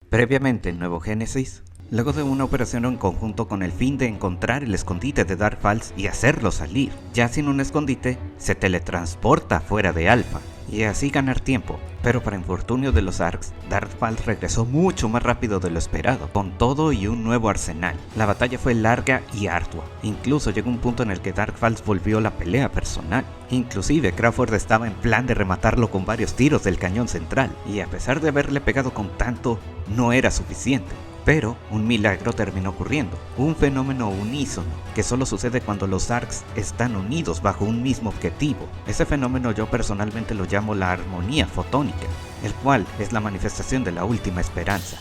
Previamente en Nuevo Génesis, luego de una operación en conjunto con el fin de encontrar el escondite de Dark Falz y hacerlo salir, ya sin un escondite, se teletransporta fuera de Alpha y así ganar tiempo. Pero para infortunio de los Arks, Dark Falz regresó mucho más rápido de lo esperado, con todo y un nuevo arsenal. La batalla fue larga y ardua, incluso llegó un punto en el que Dark Falz volvió la pelea personal. Inclusive Crawford estaba en plan de rematarlo con varios tiros del cañón central, y a pesar de haberle pegado con tanto, no era suficiente. Pero un milagro terminó ocurriendo, un fenómeno unísono que solo sucede cuando los Arks están unidos bajo un mismo objetivo. Ese fenómeno yo personalmente lo llamo la armonía fotónica, el cual es la manifestación de la última esperanza.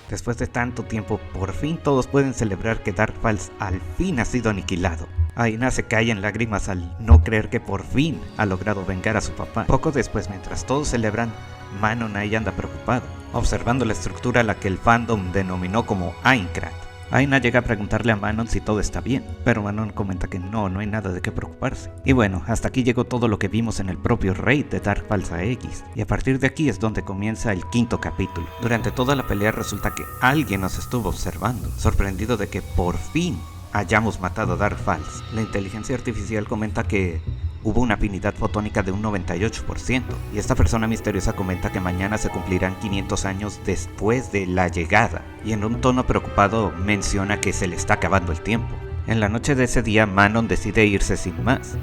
Después de tanto tiempo, por fin todos pueden celebrar que Dark Falz al fin ha sido aniquilado. Aina se cae en lágrimas al no creer que por fin ha logrado vengar a su papá. Poco después, mientras todos celebran, Manon ahí anda preocupado, observando la estructura a la que el fandom denominó como Aincrad. Aina llega a preguntarle a Manon si todo está bien, pero Manon comenta que no hay nada de qué preocuparse. Y bueno, hasta aquí llegó todo lo que vimos en el propio raid de Dark Falz a X, y a partir de aquí es donde comienza el quinto capítulo. Durante toda la pelea resulta que alguien nos estuvo observando, sorprendido de que por fin hayamos matado a Dark Falz. La inteligencia artificial comenta que hubo una afinidad fotónica de un 98%, y esta persona misteriosa comenta que mañana se cumplirán 500 años después de la llegada, y en un tono preocupado menciona que se le está acabando el tiempo. En la noche de ese día, Manon decide irse sin más,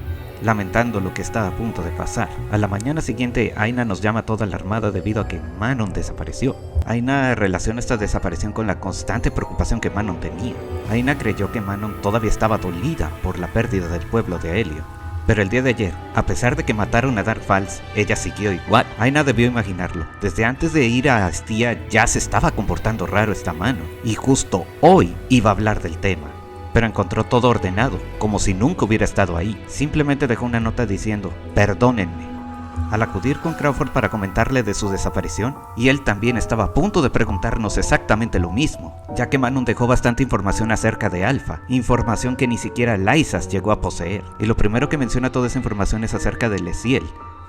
lamentando lo que está a punto de pasar. A la mañana siguiente, Aina nos llama a toda la armada debido a que Manon desapareció. Aina relaciona esta desaparición con la constante preocupación que Manon tenía. Aina creyó que Manon todavía estaba dolida por la pérdida del pueblo de Helio. Pero el día de ayer, a pesar de que mataron a Dark Falz, ella siguió igual. Aina debió imaginarlo. Desde antes de ir a Astia ya se estaba comportando raro esta mano, y justo hoy iba a hablar del tema. Pero encontró todo ordenado, como si nunca hubiera estado ahí. Simplemente dejó una nota diciendo, perdónenme. Al acudir con Crawford para comentarle de su desaparición, y él también estaba a punto de preguntarnos exactamente lo mismo, ya que Manon dejó bastante información acerca de Alpha, información que ni siquiera Lyzas llegó a poseer, y lo primero que menciona toda esa información es acerca del Esiel,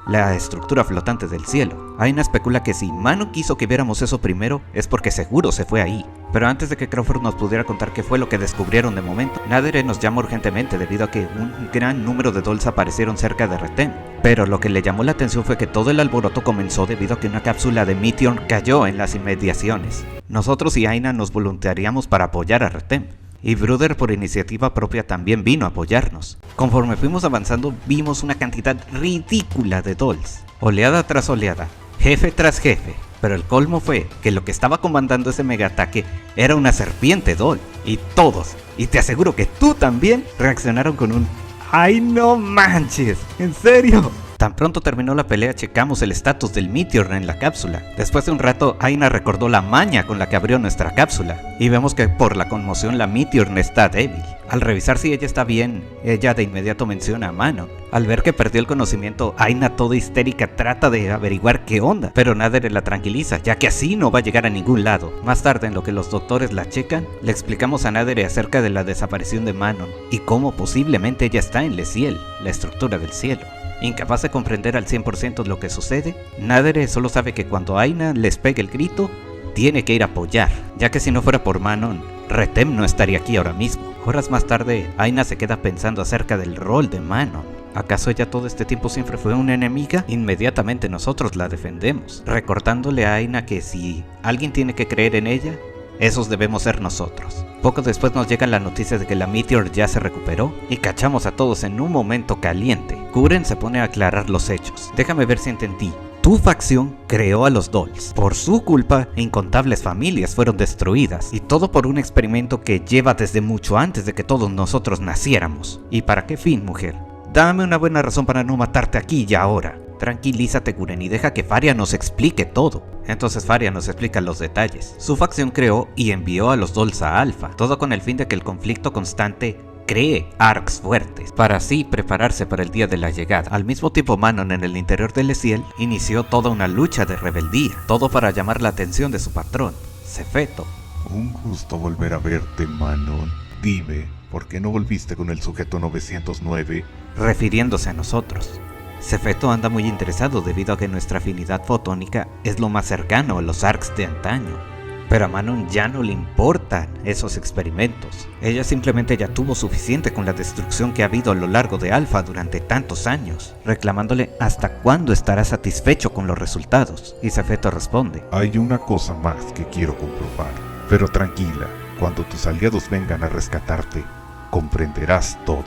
la estructura flotante del cielo. Aina especula que si Manon quiso que viéramos eso primero, es porque seguro se fue ahí. Pero antes de que Crawford nos pudiera contar qué fue lo que descubrieron de momento, Nadere nos llama urgentemente debido a que un gran número de dolls aparecieron cerca de Retem. Pero lo que le llamó la atención fue que todo el alboroto comenzó debido a que una cápsula de Meteor cayó en las inmediaciones. Nosotros y Aina nos voluntariamos para apoyar a Retem, y Bruder por iniciativa propia también vino a apoyarnos. Conforme fuimos avanzando vimos una cantidad ridícula de dolls, oleada tras oleada, jefe tras jefe, pero el colmo fue que lo que estaba comandando ese mega ataque era una serpiente doll, y todos, y te aseguro que tú también, reaccionaron con un ¡ay no manches! ¿En serio? Tan pronto terminó la pelea checamos el estatus del Meteor en la cápsula. Después de un rato Aina recordó la maña con la que abrió nuestra cápsula, y vemos que por la conmoción la Meteor está débil. Al revisar si ella está bien, ella de inmediato menciona a Manon. Al ver que perdió el conocimiento, Aina toda histérica trata de averiguar qué onda, pero Nadere la tranquiliza, ya que así no va a llegar a ningún lado. Más tarde, en lo que los doctores la checan, le explicamos a Nadere acerca de la desaparición de Manon, y cómo posiblemente ella está en Lesiel, la estructura del cielo. Incapaz de comprender al 100% lo que sucede, Nadere solo sabe que cuando Aina les pegue el grito, tiene que ir a apoyar, ya que si no fuera por Manon, Retem no estaría aquí ahora mismo. Horas más tarde, Aina se queda pensando acerca del rol de Manon. ¿Acaso ella todo este tiempo siempre fue una enemiga? Inmediatamente nosotros la defendemos, recordándole a Aina que si alguien tiene que creer en ella, esos debemos ser nosotros. Poco después nos llega la noticia de que la Meteor ya se recuperó y cachamos a todos en un momento caliente, Kuren se pone a aclarar los hechos. Déjame ver si entendí. Tu facción creó a los Dolls. Por su culpa, incontables familias fueron destruidas. Y todo por un experimento que lleva desde mucho antes de que todos nosotros naciéramos. ¿Y para qué fin, mujer? Dame una buena razón para no matarte aquí y ahora. Tranquilízate, Kuren, y deja que Faria nos explique todo. Entonces Faria nos explica los detalles. Su facción creó y envió a los Dolls a Alpha. Todo con el fin de que el conflicto constante cree ARCs fuertes, para así prepararse para el día de la llegada. Al mismo tiempo, Manon en el interior de Lesiel inició toda una lucha de rebeldía, todo para llamar la atención de su patrón, Sefeto. Un gusto volver a verte, Manon. Dime, ¿por qué no volviste con el sujeto 909? Refiriéndose a nosotros. Sefeto anda muy interesado debido a que nuestra afinidad fotónica es lo más cercano a los ARCs de antaño. Pero a Manon ya no le importan esos experimentos. Ella simplemente ya tuvo suficiente con la destrucción que ha habido a lo largo de Alpha durante tantos años, reclamándole hasta cuándo estará satisfecho con los resultados. Y Sefeto responde: hay una cosa más que quiero comprobar, pero tranquila, cuando tus aliados vengan a rescatarte, comprenderás todo.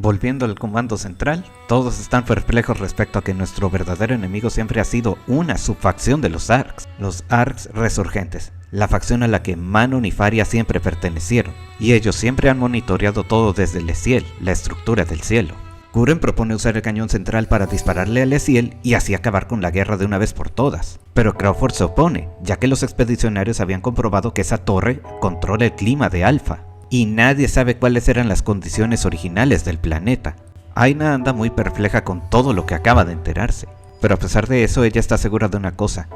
Volviendo al comando central, todos están perplejos respecto a que nuestro verdadero enemigo siempre ha sido una subfacción de los ARCs resurgentes, la facción a la que Manon y Faria siempre pertenecieron, y ellos siempre han monitoreado todo desde Lesiel, la estructura del cielo. Kuren propone usar el cañón central para dispararle a Lesiel y así acabar con la guerra de una vez por todas, pero Crawford se opone, ya que los expedicionarios habían comprobado que esa torre controla el clima de Alpha. Y nadie sabe cuáles eran las condiciones originales del planeta. Aina anda muy perpleja con todo lo que acaba de enterarse, pero a pesar de eso ella está segura de una cosa: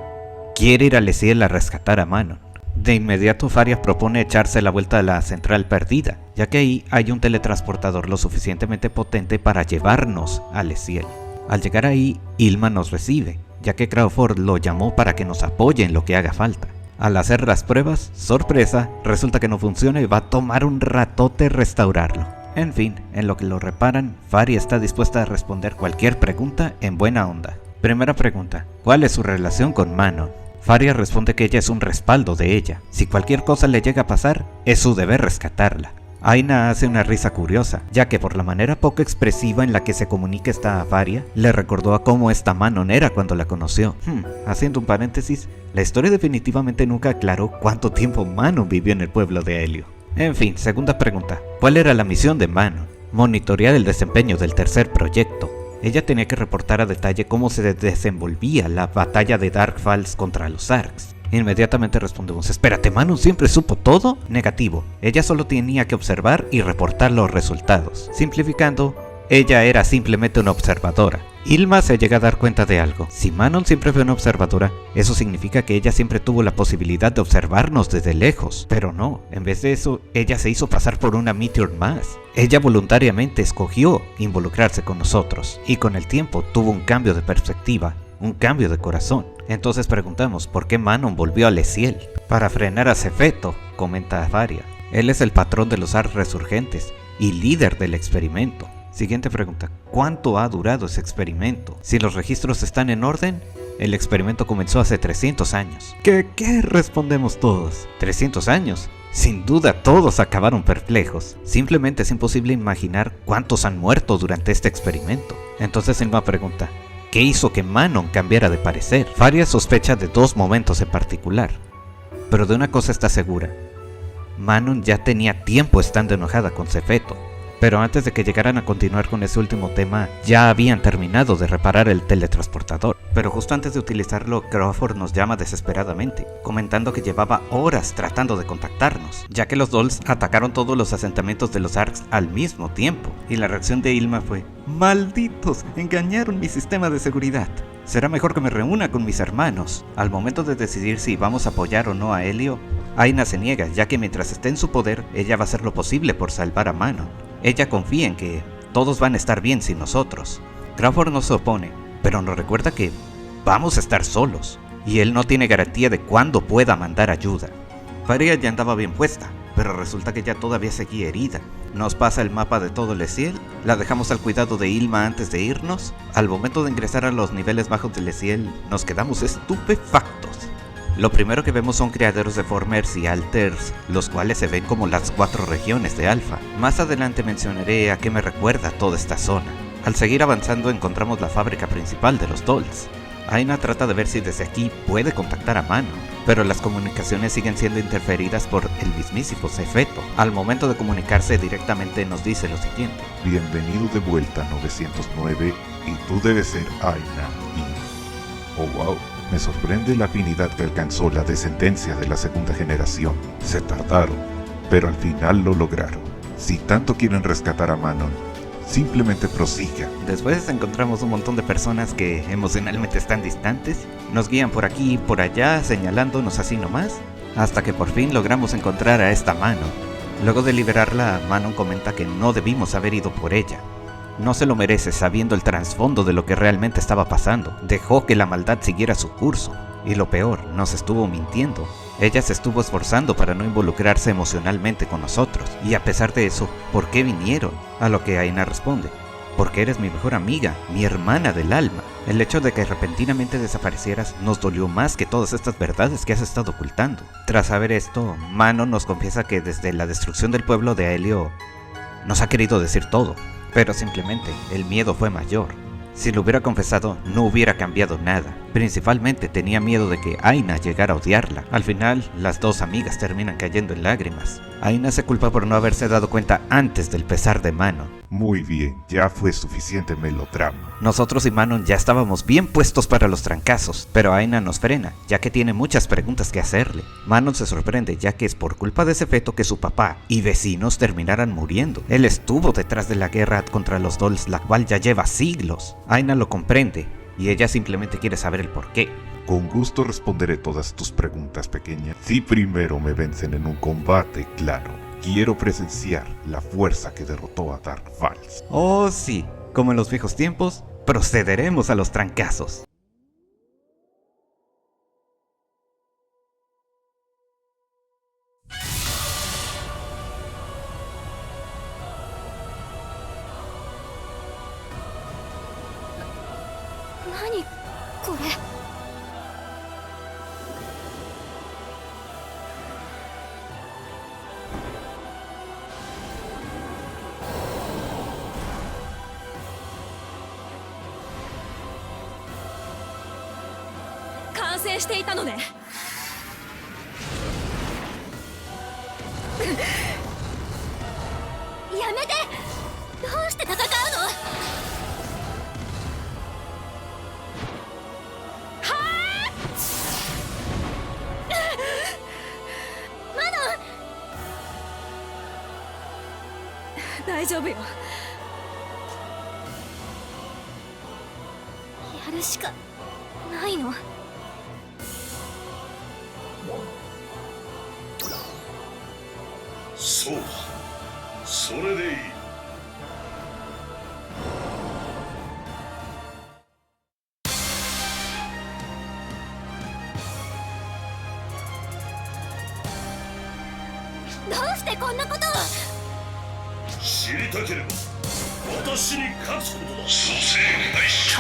quiere ir a Lesiel a rescatar a Manon. De inmediato Faria propone echarse la vuelta a la central perdida, ya que ahí hay un teletransportador lo suficientemente potente para llevarnos a Lesiel. Al llegar ahí, Ilma nos recibe, ya que Crawford lo llamó para que nos apoye en lo que haga falta. Al hacer las pruebas, sorpresa, resulta que no funciona y va a tomar un ratote restaurarlo. En fin, en lo que lo reparan, Faria está dispuesta a responder cualquier pregunta en buena onda. Primera pregunta: ¿cuál es su relación con Manon? Faria responde que ella es un respaldo de ella. Si cualquier cosa le llega a pasar, es su deber rescatarla. Aina hace una risa curiosa, ya que por la manera poco expresiva en la que se comunica esta a Faria, le recordó a cómo esta Manon era cuando la conoció. Haciendo un paréntesis, la historia definitivamente nunca aclaró cuánto tiempo Manon vivió en el pueblo de Helio. En fin, segunda pregunta: ¿cuál era la misión de Manon? Monitorear el desempeño del tercer proyecto. Ella tenía que reportar a detalle cómo se desenvolvía la batalla de Dark Falls contra los ARCs. Inmediatamente respondemos: espérate, ¿Manon siempre supo todo? Negativo, ella solo tenía que observar y reportar los resultados. Simplificando, ella era simplemente una observadora. Ilma se llega a dar cuenta de algo: si Manon siempre fue una observadora, eso significa que ella siempre tuvo la posibilidad de observarnos desde lejos. Pero no, en vez de eso, ella se hizo pasar por una Meteor más. Ella voluntariamente escogió involucrarse con nosotros, y con el tiempo tuvo un cambio de perspectiva, un cambio de corazón. Entonces preguntamos: ¿por qué Manon volvió a Lesiel? Para frenar a Sefeto, comenta Faria. Él es el patrón de los ARCs resurgentes y líder del experimento. Siguiente pregunta: ¿cuánto ha durado ese experimento? Si los registros están en orden, el experimento comenzó hace 300 años. ¿Qué? Respondemos todos. ¿300 años? Sin duda todos acabaron perplejos. Simplemente es imposible imaginar cuántos han muerto durante este experimento. Entonces Ilma pregunta: ¿qué hizo que Manon cambiara de parecer? Faria sospecha de dos momentos en particular, pero de una cosa está segura: Manon ya tenía tiempo estando enojada con Sefeto. Pero antes de que llegaran a continuar con ese último tema, ya habían terminado de reparar el teletransportador. Pero justo antes de utilizarlo, Crawford nos llama desesperadamente, comentando que llevaba horas tratando de contactarnos, ya que los Dolls atacaron todos los asentamientos de los ARCs al mismo tiempo. Y la reacción de Ilma fue: ¡malditos! Engañaron mi sistema de seguridad. Será mejor que me reúna con mis hermanos. Al momento de decidir si vamos a apoyar o no a Helio, Aina se niega, ya que mientras esté en su poder, ella va a hacer lo posible por salvar a Manon. Ella confía en que todos van a estar bien sin nosotros. Crawford no se opone, pero nos recuerda que vamos a estar solos, y él no tiene garantía de cuándo pueda mandar ayuda. Faria ya andaba bien puesta, pero resulta que ella todavía seguía herida. Nos pasa el mapa de todo Lesiel, la dejamos al cuidado de Ilma antes de irnos. Al momento de ingresar a los niveles bajos de Lesiel, nos quedamos estupefactos. Lo primero que vemos son criaderos de Formers y Alters, los cuales se ven como las 4 regiones de Alpha. Más adelante mencionaré a qué me recuerda toda esta zona. Al seguir avanzando encontramos la fábrica principal de los Dolls. Aina trata de ver si desde aquí puede contactar a Manon, pero las comunicaciones siguen siendo interferidas por el mismísimo Zefeto. Al momento de comunicarse directamente nos dice lo siguiente: Bienvenido de vuelta a 909 y tú debes ser Aina y... Oh wow, me sorprende la afinidad que alcanzó la descendencia de la segunda generación. Se tardaron, pero al final lo lograron. Si tanto quieren rescatar a Manon, simplemente prosigan. Después encontramos un montón de personas que emocionalmente están distantes, nos guían por aquí y por allá señalándonos así nomás, hasta que por fin logramos encontrar a esta Manon. Luego de liberarla, Manon comenta que no debimos haber ido por ella. No se lo merece sabiendo el trasfondo de lo que realmente estaba pasando. Dejó que la maldad siguiera su curso. Y lo peor, nos estuvo mintiendo. Ella se estuvo esforzando para no involucrarse emocionalmente con nosotros. Y a pesar de eso, ¿por qué vinieron? A lo que Aina responde: porque eres mi mejor amiga, mi hermana del alma. El hecho de que repentinamente desaparecieras nos dolió más que todas estas verdades que has estado ocultando. Tras saber esto, Manon nos confiesa que desde la destrucción del pueblo de Aelio nos ha querido decir todo, pero simplemente el miedo fue mayor. Si lo hubiera confesado, no hubiera cambiado nada. Principalmente tenía miedo de que Aina llegara a odiarla. Al final, las dos amigas terminan cayendo en lágrimas. Aina se culpa por no haberse dado cuenta antes del pesar de Manon. Muy bien, ya fue suficiente melodrama. Nosotros y Manon ya estábamos bien puestos para los trancazos, pero Aina nos frena, ya que tiene muchas preguntas que hacerle. Manon se sorprende, ya que es por culpa de ese feto que su papá y vecinos terminaran muriendo. Él estuvo detrás de la guerra contra los Dolls, la cual ya lleva siglos. Aina lo comprende, y ella simplemente quiere saber el porqué. Con gusto responderé todas tus preguntas, pequeña. Si primero me vencen en un combate, claro. Quiero presenciar la fuerza que derrotó a Dark Falz. Oh sí, como en los viejos tiempos, procederemos a los trancazos. ¿Qué? これ 完成していたのね。やめて。どうして戦うの？大丈夫よ。やるしかないの。そうだ、それでいい。どうしてこんなことを。知りたければ私に勝つことだ。蘇生開始。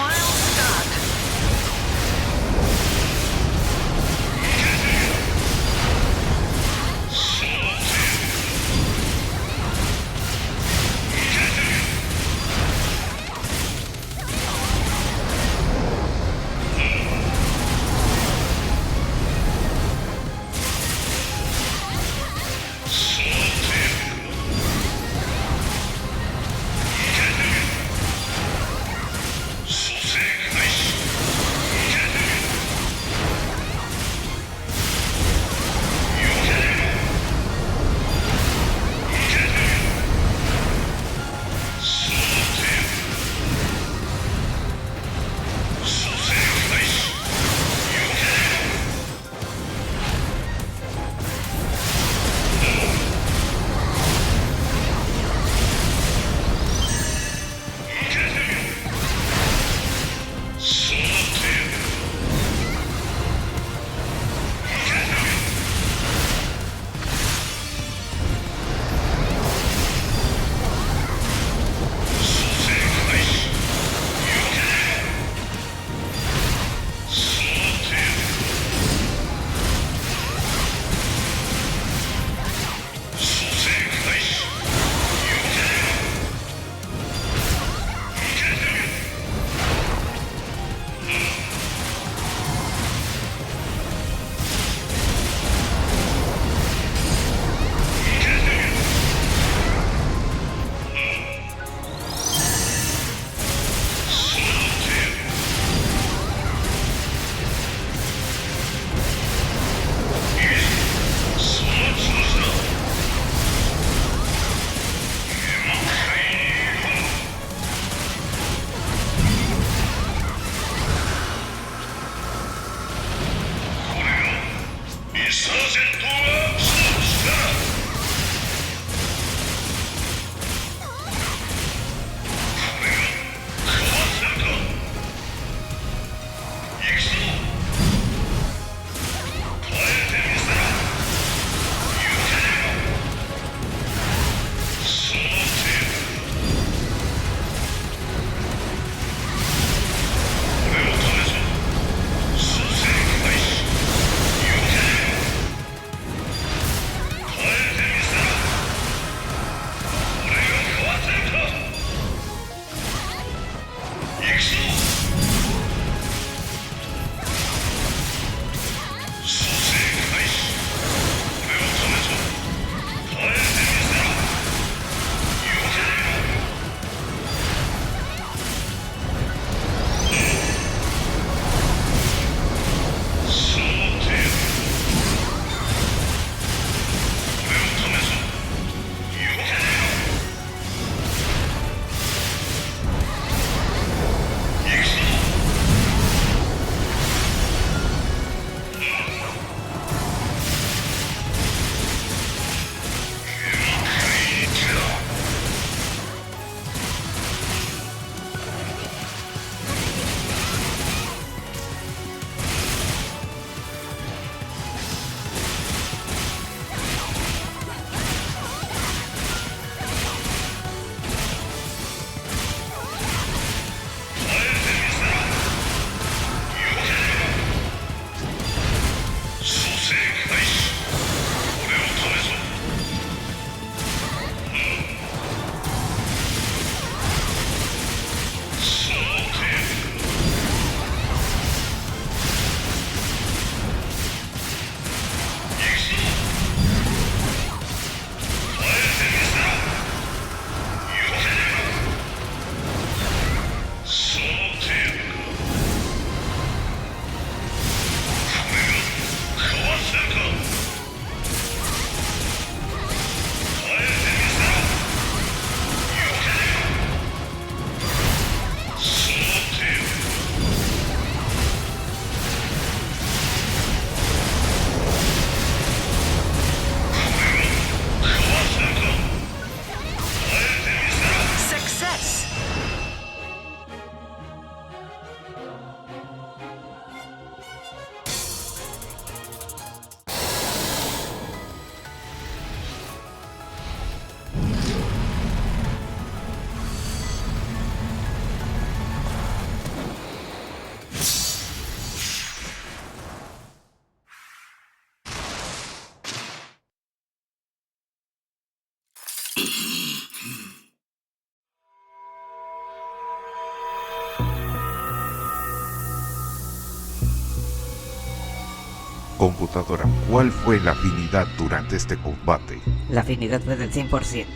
Computadora, ¿cuál fue la afinidad durante este combate? La afinidad fue del 100%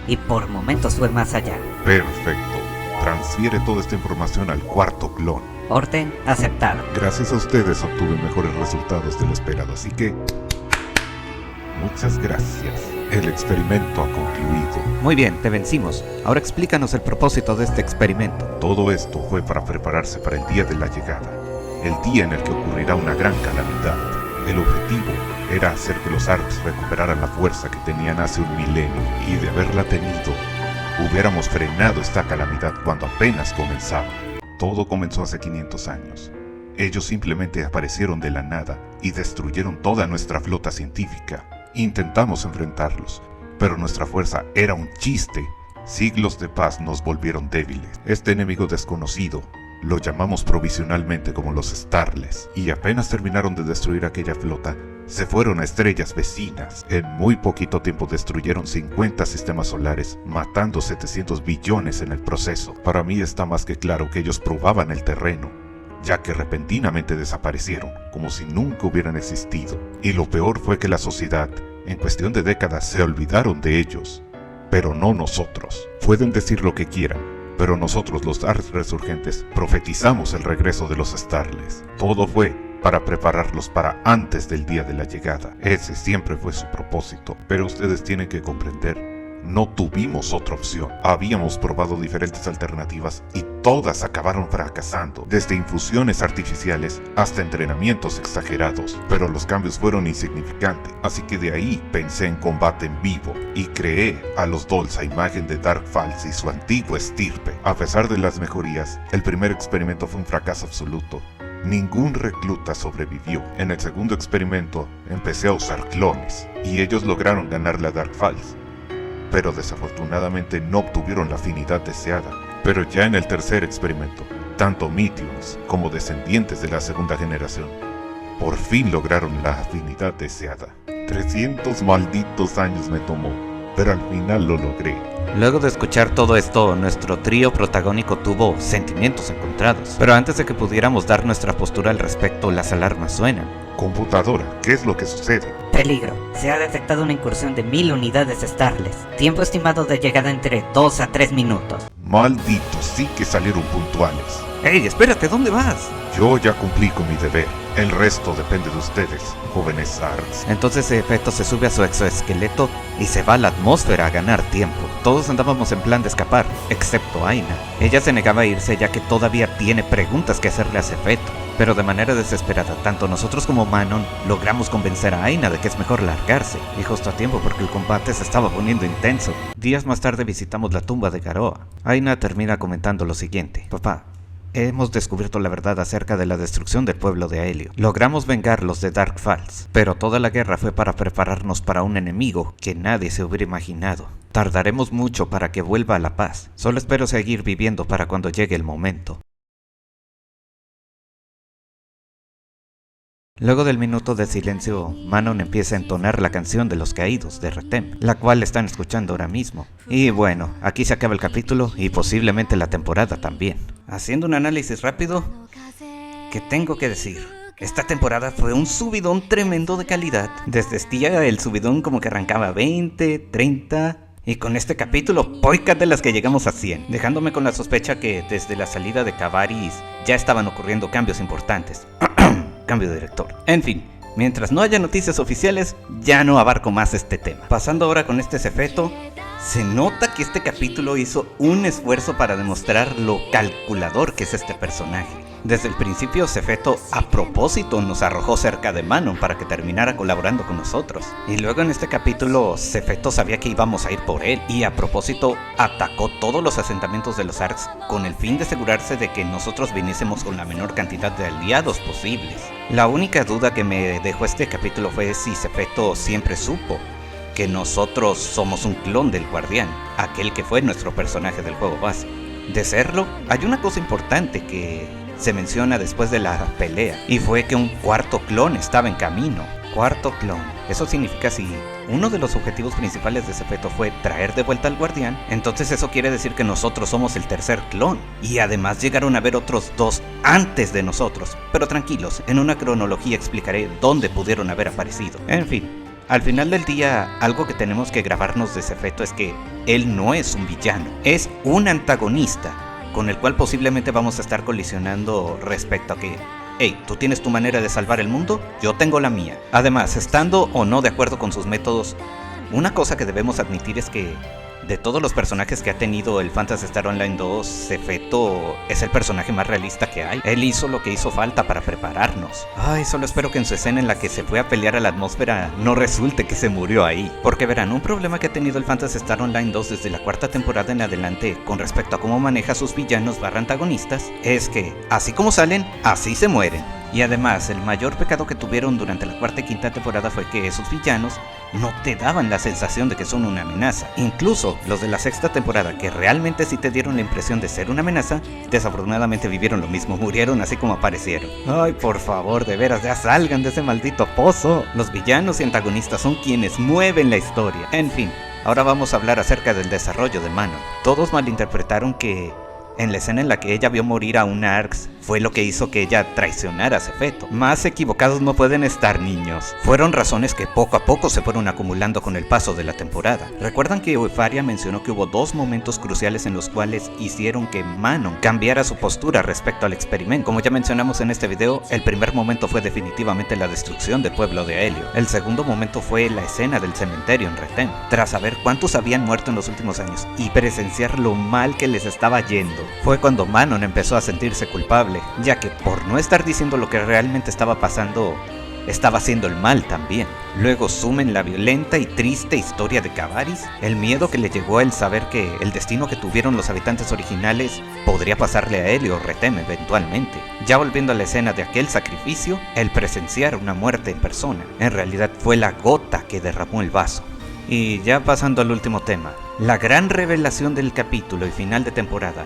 y por momentos fue más allá. Perfecto. Transfiere toda esta información al cuarto clon. Orden aceptado. Gracias a ustedes obtuve mejores resultados de lo esperado, así que... muchas gracias. El experimento ha concluido. Muy bien, te vencimos. Ahora explícanos el propósito de este experimento. Todo esto fue para prepararse para el día de la llegada, el día en el que ocurrirá una gran calamidad. El objetivo era hacer que los ARCs recuperaran la fuerza que tenían hace un milenio, y de haberla tenido, hubiéramos frenado esta calamidad cuando apenas comenzaba. Todo comenzó hace 500 años. Ellos simplemente aparecieron de la nada y destruyeron toda nuestra flota científica. Intentamos enfrentarlos, pero nuestra fuerza era un chiste. Siglos de paz nos volvieron débiles. Este enemigo desconocido lo llamamos provisionalmente como los Starless, y apenas terminaron de destruir aquella flota, se fueron a estrellas vecinas. En muy poquito tiempo destruyeron 50 sistemas solares, matando 700 billones en el proceso. Para mí está más que claro que ellos probaban el terreno, ya que repentinamente desaparecieron, como si nunca hubieran existido. Y lo peor fue que la sociedad, en cuestión de décadas, se olvidaron de ellos. Pero no nosotros. Pueden decir lo que quieran, pero nosotros, los ARCs resurgentes, profetizamos el regreso de los Starless. Todo fue para prepararlos para antes del día de la llegada. Ese siempre fue su propósito. Pero ustedes tienen que comprender, no tuvimos otra opción. Habíamos probado diferentes alternativas y todas acabaron fracasando, desde infusiones artificiales hasta entrenamientos exagerados, pero los cambios fueron insignificantes, así que de ahí pensé en combate en vivo y creé a los Dolls a imagen de Dark Falz y su antigua estirpe. A pesar de las mejorías, el primer experimento fue un fracaso absoluto. Ningún recluta sobrevivió. En el segundo experimento empecé a usar clones y ellos lograron ganarle a Dark Falz, pero desafortunadamente no obtuvieron la afinidad deseada. Pero ya en el tercer experimento, tanto Meteors como descendientes de la segunda generación por fin lograron la afinidad deseada. 300 malditos años me tomó, pero al final lo logré. Luego de escuchar todo esto, nuestro trío protagónico tuvo sentimientos encontrados. Pero antes de que pudiéramos dar nuestra postura al respecto, las alarmas suenan. Computadora, ¿qué es lo que sucede? Peligro. Se ha detectado una incursión de 1000 unidades Starless. Tiempo estimado de llegada entre 2 a 3 minutos. Malditos, sí que salieron puntuales. ¡Ey, espérate! ¿Dónde vas? Yo ya cumplí con mi deber. El resto depende de ustedes, jóvenes ARCs. Entonces Feto se sube a su exoesqueleto y se va a la atmósfera a ganar tiempo. Todos andábamos en plan de escapar, excepto Aina. Ella se negaba a irse ya que todavía tiene preguntas que hacerle a Feto. Pero de manera desesperada, tanto nosotros como Manon logramos convencer a Aina de que es mejor largarse. Y justo a tiempo porque el combate se estaba poniendo intenso. Días más tarde visitamos la tumba de Garoa. Aina termina comentando lo siguiente. Papá, hemos descubierto la verdad acerca de la destrucción del pueblo de Aelio. Logramos vengarlos de Dark Falz, pero toda la guerra fue para prepararnos para un enemigo que nadie se hubiera imaginado. Tardaremos mucho para que vuelva a la paz. Solo espero seguir viviendo para cuando llegue el momento. Luego del minuto de silencio, Manon empieza a entonar la canción de los caídos de Retem, la cual están escuchando ahora mismo. Y bueno, aquí se acaba el capítulo y posiblemente la temporada también. Haciendo un análisis rápido, ¿qué tengo que decir? Esta temporada fue un subidón tremendo de calidad. Desde Stilla el subidón como que arrancaba 20, 30... Y con este capítulo, poicas de las que llegamos a 100, dejándome con la sospecha que desde la salida de Cavaris ya estaban ocurriendo cambios importantes. Cambio de director. En fin, mientras no haya noticias oficiales, ya no abarco más este tema. Pasando ahora con este Feto, se nota que este capítulo hizo un esfuerzo para demostrar lo calculador que es este personaje. Desde el principio, Feto a propósito nos arrojó cerca de Manon para que terminara colaborando con nosotros. Y luego en este capítulo, Feto sabía que íbamos a ir por él y a propósito atacó todos los asentamientos de los ARCs con el fin de asegurarse de que nosotros viniésemos con la menor cantidad de aliados posibles. La única duda que me dejó este capítulo fue si Feto siempre supo que nosotros somos un clon del Guardián, aquel que fue nuestro personaje del juego base. De serlo, hay una cosa importante que se menciona después de la pelea, y fue que un cuarto clon estaba en camino. cuarto clon. Eso significa si uno de los objetivos principales de Zefeto fue traer de vuelta al guardián, entonces eso quiere decir que nosotros somos el tercer clon. Y además llegaron a haber otros 2 antes de nosotros. Pero tranquilos, en una cronología explicaré dónde pudieron haber aparecido. En fin, al final del día, algo que tenemos que grabarnos de Zefeto es que él no es un villano, es un antagonista, con el cual posiblemente vamos a estar colisionando respecto a que, hey, tú tienes tu manera de salvar el mundo, yo tengo la mía. Además, estando o no de acuerdo con sus métodos, una cosa que debemos admitir es que de todos los personajes que ha tenido el Phantasy Star Online 2, Zefeto es el personaje más realista que hay. Él hizo lo que hizo falta para prepararnos. Ay, solo espero que en su escena en la que se fue a pelear a la atmósfera no resulte que se murió ahí. Porque verán, un problema que ha tenido el Phantasy Star Online 2 desde la 4ª temporada en adelante con respecto a cómo maneja sus villanos / antagonistas es que, así como salen, así se mueren. Y además, el mayor pecado que tuvieron durante la 4ª y 5ª temporada fue que esos villanos no te daban la sensación de que son una amenaza. Incluso los de la 6ª temporada, que realmente sí te dieron la impresión de ser una amenaza, desafortunadamente vivieron lo mismo, murieron así como aparecieron. Ay, por favor, de veras, ya salgan de ese maldito pozo. Los villanos y antagonistas son quienes mueven la historia. En fin, ahora vamos a hablar acerca del desarrollo de Manon. Todos malinterpretaron que en la escena en la que ella vio morir a una Arx fue lo que hizo que ella traicionara a Zefeto. Más equivocados no pueden estar, niños. Fueron razones que poco a poco se fueron acumulando con el paso de la temporada. ¿Recuerdan que Eupharia mencionó que hubo 2 momentos cruciales en los cuales hicieron que Manon cambiara su postura respecto al experimento? Como ya mencionamos en este video, el primer momento fue definitivamente la destrucción del pueblo de Aelio. El segundo momento fue la escena del cementerio en Rethem. Tras saber cuántos habían muerto en los últimos años y presenciar lo mal que les estaba yendo, fue cuando Manon empezó a sentirse culpable, ya que por no estar diciendo lo que realmente estaba pasando, estaba haciendo el mal también. Luego sumen la violenta y triste historia de Cabaris, el miedo que le llegó el saber que el destino que tuvieron los habitantes originales podría pasarle a Aelio o Rethem eventualmente. Ya volviendo a la escena de aquel sacrificio, el presenciar una muerte en persona, en realidad fue la gota que derramó el vaso. Y ya pasando al último tema, la gran revelación del capítulo y final de temporada.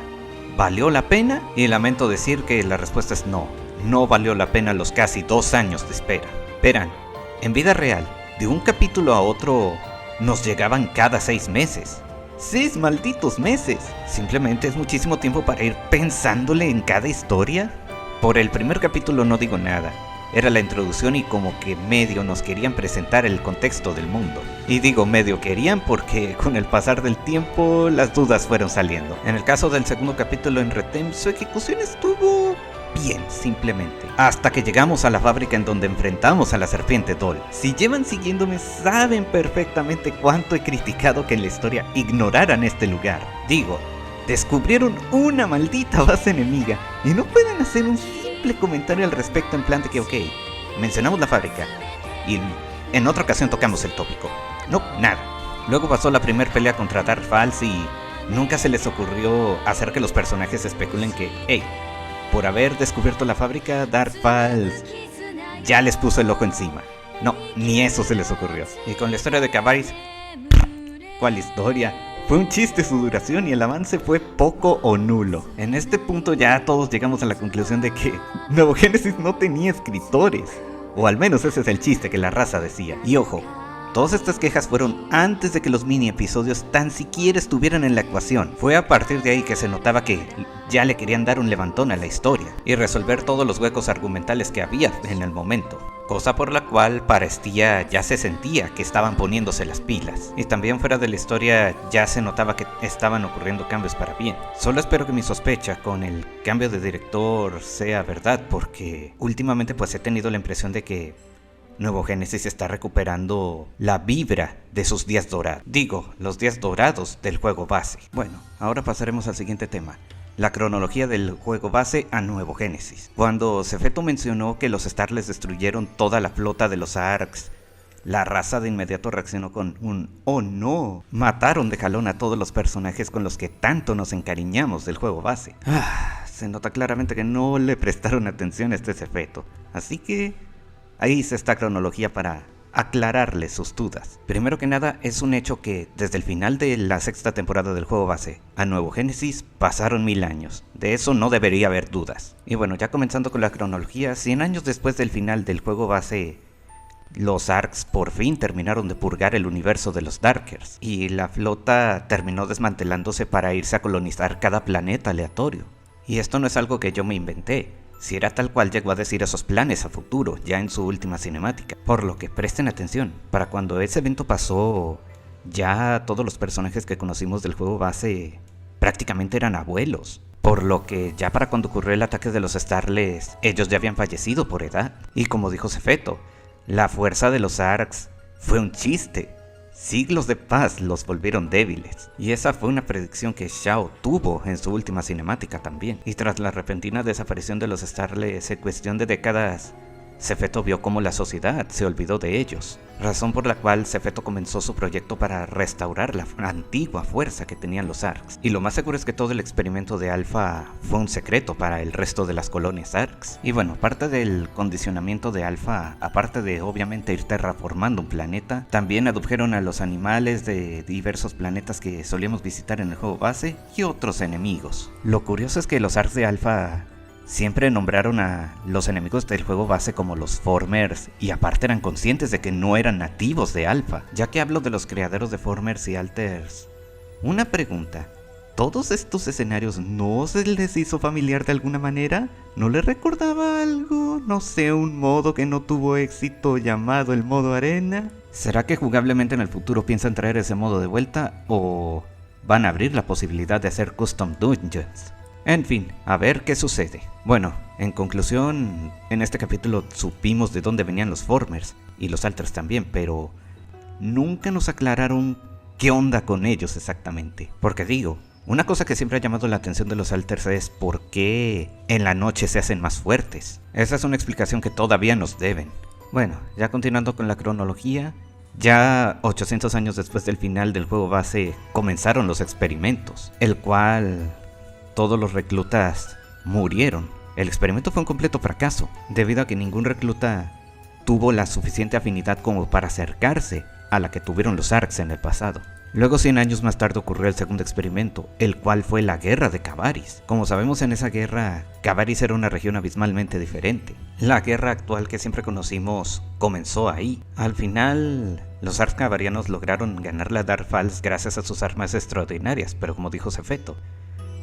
¿Valió la pena? Y lamento decir que la respuesta es no. No valió la pena los casi 2 años de espera. Verán, en vida real, de un capítulo a otro nos llegaban cada 6 meses. 6 malditos meses. Simplemente es muchísimo tiempo para ir pensándole en cada historia. Por el primer capítulo no digo nada. Era la introducción y como que medio nos querían presentar el contexto del mundo. Y digo medio querían porque con el pasar del tiempo las dudas fueron saliendo. En el caso del segundo capítulo en Rethem, su ejecución estuvo bien, simplemente. Hasta que llegamos a la fábrica en donde enfrentamos a la serpiente Doll. Si llevan siguiéndome saben perfectamente cuánto he criticado que en la historia ignoraran este lugar. Digo, descubrieron una maldita base enemiga y no pueden hacer un comentario al respecto en plan de que ok, mencionamos la fábrica y en otra ocasión tocamos el tópico. No, nada. Luego pasó la primer pelea contra Dark Falz y nunca se les ocurrió hacer que los personajes especulen que, hey, por haber descubierto la fábrica, Dark Falz ya les puso el ojo encima. No, ni eso se les ocurrió. Y con la historia de Cabaris, ¿cuál historia? Fue un chiste su duración y el avance fue poco o nulo. En este punto ya todos llegamos a la conclusión de que Nuevo Génesis no tenía escritores. O al menos ese es el chiste que la raza decía. Y ojo, todas estas quejas fueron antes de que los mini episodios tan siquiera estuvieran en la ecuación. Fue a partir de ahí que se notaba que ya le querían dar un levantón a la historia y resolver todos los huecos argumentales que había en el momento. Cosa por la cual para Estía ya se sentía que estaban poniéndose las pilas. Y también fuera de la historia ya se notaba que estaban ocurriendo cambios para bien. Solo espero que mi sospecha con el cambio de director sea verdad, porque últimamente pues he tenido la impresión de que Nuevo Génesis está recuperando la vibra de sus días dorados. Digo, los días dorados del juego base. Bueno, ahora pasaremos al siguiente tema. La cronología del juego base a Nuevo Génesis. Cuando Zefeto mencionó que los Starles destruyeron toda la flota de los Arks, la raza de inmediato reaccionó con un ¡oh no! Mataron de jalón a todos los personajes con los que tanto nos encariñamos del juego base. Se nota claramente que no le prestaron atención a este Zefeto. Así que ahí está esta cronología para aclararle sus dudas. Primero que nada, es un hecho que desde el final de la 6ª temporada del juego base a Nuevo Génesis pasaron 1000 años. De eso no debería haber dudas. Y bueno, ya comenzando con la cronología, 100 años después del final del juego base, los Arcs por fin terminaron de purgar el universo de los Darkers, y la flota terminó desmantelándose para irse a colonizar cada planeta aleatorio. Y esto no es algo que yo me inventé, si era tal cual llegó a decir esos planes a futuro, ya en su última cinemática. Por lo que presten atención, para cuando ese evento pasó, ya todos los personajes que conocimos del juego base prácticamente eran abuelos. Por lo que ya para cuando ocurrió el ataque de los Starless, ellos ya habían fallecido por edad. Y como dijo Sefeto, la fuerza de los Arcs fue un chiste. Siglos de paz los volvieron débiles. Y esa fue una predicción que Xiao tuvo en su última cinemática también. Y tras la repentina desaparición de los Starless en cuestión de décadas, Sefeto vio cómo la sociedad se olvidó de ellos, razón por la cual Sefeto comenzó su proyecto para restaurar la antigua fuerza que tenían los Arcs. Y lo más seguro es que todo el experimento de Alpha fue un secreto para el resto de las colonias Arcs. Y bueno, aparte del condicionamiento de Alpha, aparte de obviamente ir terraformando un planeta, también adujeron a los animales de diversos planetas que solíamos visitar en el juego base y otros enemigos. Lo curioso es que los Arcs de Alpha siempre nombraron a los enemigos del juego base como los Formers, y aparte eran conscientes de que no eran nativos de Alpha. Ya que hablo de los creadores de Formers y Alters, una pregunta: ¿todos estos escenarios no se les hizo familiar de alguna manera? ¿No les recordaba algo? No sé, un modo que no tuvo éxito llamado el modo arena. ¿Será que jugablemente en el futuro piensan traer ese modo de vuelta, o van a abrir la posibilidad de hacer custom dungeons? En fin, a ver qué sucede. Bueno, en conclusión, en este capítulo supimos de dónde venían los Formers, y los Alters también, pero nunca nos aclararon qué onda con ellos exactamente. Porque digo, una cosa que siempre ha llamado la atención de los Alters es por qué en la noche se hacen más fuertes. Esa es una explicación que todavía nos deben. Bueno, ya continuando con la cronología, ya 800 años después del final del juego base comenzaron los experimentos, el cual todos los reclutas murieron. El experimento fue un completo fracaso, debido a que ningún recluta tuvo la suficiente afinidad como para acercarse a la que tuvieron los Arcs en el pasado. Luego 100 años más tarde ocurrió el segundo experimento, el cual fue la guerra de Cavaris. Como sabemos, en esa guerra, Cavaris era una región abismalmente diferente. La guerra actual que siempre conocimos comenzó ahí. Al final, los Arcs cavarianos lograron ganarle a Dark Falz gracias a sus armas extraordinarias, pero como dijo Sefeto,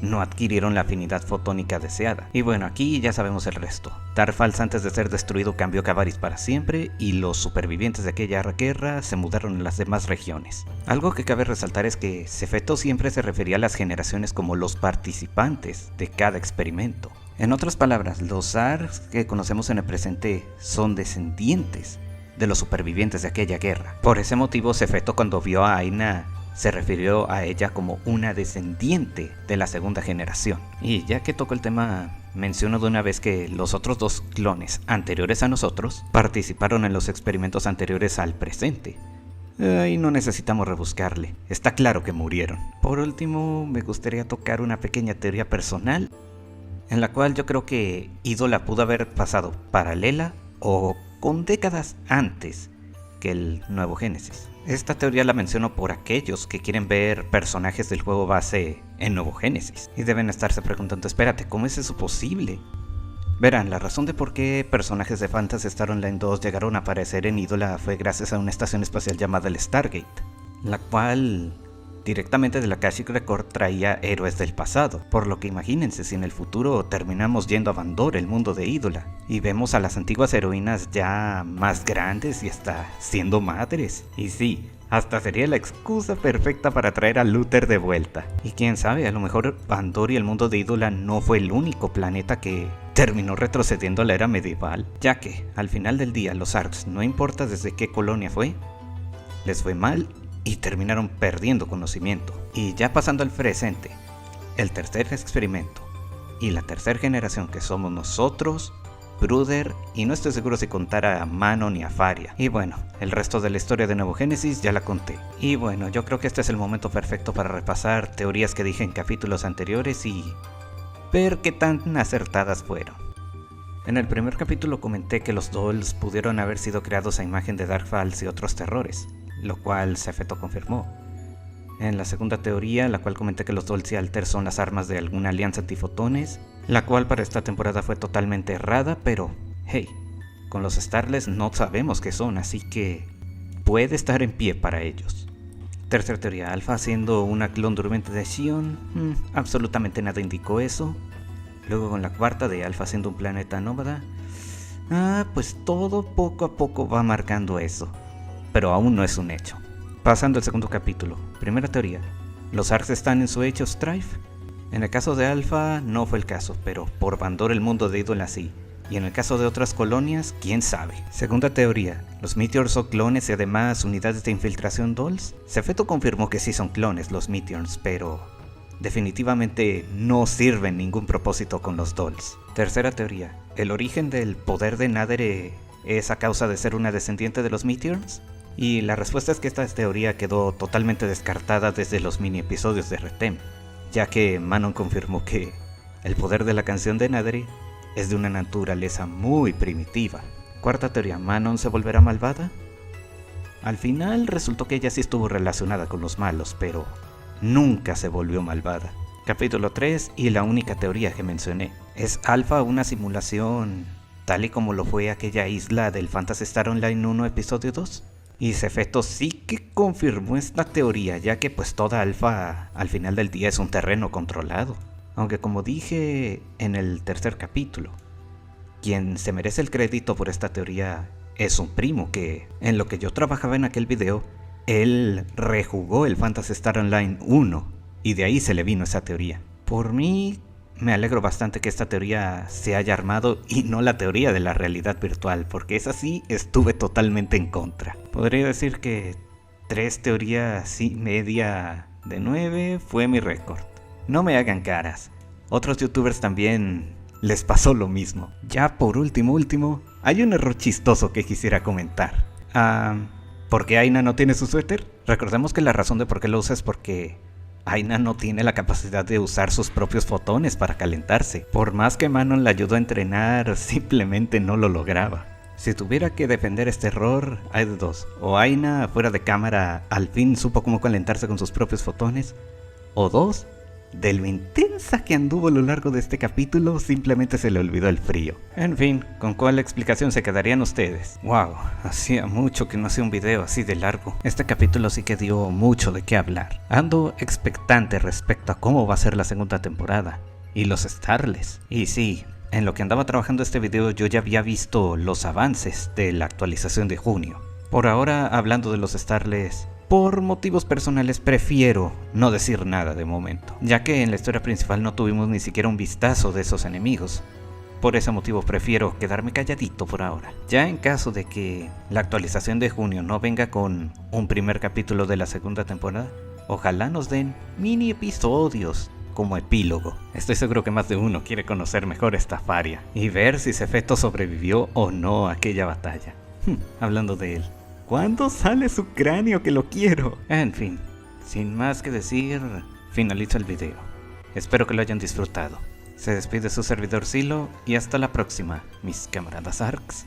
no adquirieron la afinidad fotónica deseada. Y bueno, aquí ya sabemos el resto. Dark Falz, antes de ser destruido, cambió Cavaris para siempre, y los supervivientes de aquella guerra se mudaron a las demás regiones. Algo que cabe resaltar es que Sefeto siempre se refería a las generaciones como los participantes de cada experimento. En otras palabras, los Arcs que conocemos en el presente son descendientes de los supervivientes de aquella guerra. Por ese motivo, Sefeto, cuando vio a Aina, se refirió a ella como una descendiente de la segunda generación. Y ya que toco el tema, menciono de una vez que los otros dos clones anteriores a nosotros participaron en los experimentos anteriores al presente. Y no necesitamos rebuscarle, está claro que murieron. Por último, me gustaría tocar una pequeña teoría personal, en la cual yo creo que Ídola pudo haber pasado paralela o con décadas antes que el nuevo Génesis. Esta teoría la menciono por aquellos que quieren ver personajes del juego base en Nuevo Génesis y deben estarse preguntando, espérate, ¿cómo es eso posible? Verán, la razón de por qué personajes de Phantasy Star Online 2 llegaron a aparecer en Ídola fue gracias a una estación espacial llamada el Stargate, la cual directamente de la Akashic Record traía héroes del pasado, por lo que imagínense si en el futuro terminamos yendo a Bandor, el mundo de Ídola, y vemos a las antiguas heroínas ya más grandes y hasta siendo madres. Y sí, hasta sería la excusa perfecta para traer a Luther de vuelta. Y quién sabe, a lo mejor Bandor y el mundo de Ídola no fue el único planeta que terminó retrocediendo a la era medieval, ya que al final del día los Arcs, no importa desde qué colonia fue, les fue mal y terminaron perdiendo conocimiento. Y ya pasando al presente, el tercer experimento y la tercera generación, que somos nosotros, Bruder, y no estoy seguro si contar a Manon y a Faria. Y bueno, el resto de la historia de Nuevo Génesis ya la conté. Y bueno, yo creo que este es el momento perfecto para repasar teorías que dije en capítulos anteriores y ver qué tan acertadas fueron. En el primer capítulo comenté que los Dolls pudieron haber sido creados a imagen de Dark Falz y otros terrores, lo cual Sefeto confirmó. En la segunda teoría, la cual comenté que los Dolls y Alter son las armas de alguna alianza antifotones, la cual para esta temporada fue totalmente errada, pero hey, Con los Starless no sabemos qué son, así que puede estar en pie para ellos. Tercera teoría, Alpha siendo una clon durmiente de Xion. Absolutamente nada indicó eso. Luego con la cuarta de Alpha siendo un planeta nómada. Pues todo poco a poco va marcando eso, pero aún no es un hecho. Pasando al segundo capítulo. Primera teoría, los Arcs están en su hecho Strife. En el caso de Alpha no fue el caso, pero por Bandor el mundo de Idol así. Y en el caso de otras colonias, quién sabe. Segunda teoría, los Meteors son clones y además unidades de infiltración Dolls. Sefeto confirmó que sí son clones los Meteors, pero definitivamente no sirven ningún propósito con los Dolls. Tercera teoría, el origen del poder de Nadere es a causa de ser una descendiente de los Meteors. Y la respuesta es que esta teoría quedó totalmente descartada desde los mini episodios de Retem, ya que Manon confirmó que el poder de la canción de Nadere es de una naturaleza muy primitiva. Cuarta teoría, ¿Manon se volverá malvada? Al final resultó que ella sí estuvo relacionada con los malos, pero nunca se volvió malvada. Capítulo 3 y la única teoría que mencioné. ¿Es Alpha una simulación tal y como lo fue aquella isla del Phantasy Star Online 1 episodio 2? Y Sefeto sí que confirmó esta teoría, ya que pues toda Alpha al final del día es un terreno controlado. Aunque como dije en el tercer capítulo, quien se merece el crédito por esta teoría es un primo que, en lo que yo trabajaba en aquel video, él rejugó el Phantasy Star Online 1 y de ahí se le vino esa teoría. Por mí, me alegro bastante que esta teoría se haya armado y no la teoría de la realidad virtual, porque esa sí estuve totalmente en contra. Podría decir que 3 teorías y media de 9 fue mi récord. No me hagan caras. Otros youtubers también les pasó lo mismo. Ya por último, hay un error chistoso que quisiera comentar. ¿Por qué Aina no tiene su suéter? Recordemos que la razón de por qué lo usa es porque Aina no tiene la capacidad de usar sus propios fotones para calentarse. Por más que Manon la ayudó a entrenar, simplemente no lo lograba. Si tuviera que defender este error, hay de dos. O Aina, fuera de cámara, al fin supo cómo calentarse con sus propios fotones. O dos, de lo intensa que anduvo a lo largo de este capítulo, simplemente se le olvidó el frío. En fin, ¿con cuál explicación se quedarían ustedes? Wow, hacía mucho que no hacía un video así de largo. Este capítulo sí que dio mucho de qué hablar. Ando expectante respecto a cómo va a ser la segunda temporada. Y los Starless. Y sí, en lo que andaba trabajando este video yo ya había visto los avances de la actualización de junio. Por ahora, hablando de los Starless, por motivos personales prefiero no decir nada de momento, ya que en la historia principal no tuvimos ni siquiera un vistazo de esos enemigos. Por ese motivo prefiero quedarme calladito por ahora. Ya en caso de que la actualización de junio no venga con un primer capítulo de la segunda temporada, ojalá nos den mini episodios como epílogo. Estoy seguro que más de uno quiere conocer mejor esta Faria y ver si Sefeto sobrevivió o no a aquella batalla. Hablando de él, ¿cuándo sale su cráneo que lo quiero? En fin, sin más que decir, finalizo el video. Espero que lo hayan disfrutado. Se despide su servidor Silo y hasta la próxima, mis camaradas Arcs.